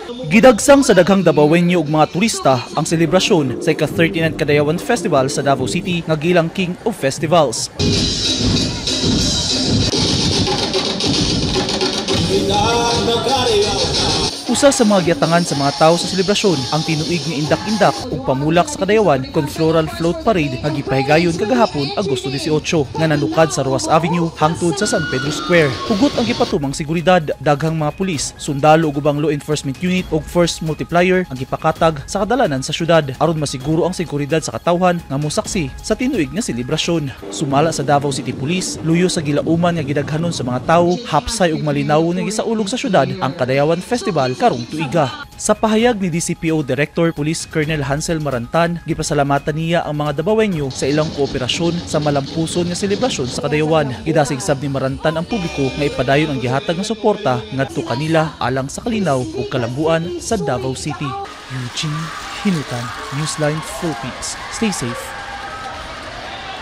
Gidagsang sa daghang Davaoenyo ug mga turista ang selebrasyon sa ika-39 Kadayawan Festival sa Davao City nga gilang King of Festivals. Usa sa mga giatangan sa mga tawo sa selebrasyon ang tinuig nga indak-indak ug pamulak sa Kadayawan kon floral float parade nga gipahigayon kagahapon Agosto 18 nga nanukad sa Roas Avenue hangtod sa San Pedro Square. Hugot ang gipatumang seguridad, daghang mga pulis, sundalo ug ubang law enforcement unit ug force multiplier ang gipakatag sa kadalanan sa syudad aron masiguro ang seguridad sa katawhan nga mosaksi sa tinuig nga selebrasyon. Sumala sa Davao City Police, luyo sa gilauman nga gidaghanon sa mga tawo, hapsay ug malinaw nga gisaulog sa syudad ang Kadayawan Festival karong tuiga. Sa pahayag ni DCPO Director Police Colonel Hansel Marantan, gipasalamatan niya ang mga Davaoenyo sa ilang kooperasyon sa malampuson nga selebrasyon sa Kadayawan. Gidasig sab ni Marantan ang publiko nga ipadayon ang gihatag nga suporta ngadto kanila alang sa kalinaw ug kalambuan sa Davao City. Eugene Hinutan, Newsline Philippines. Stay safe.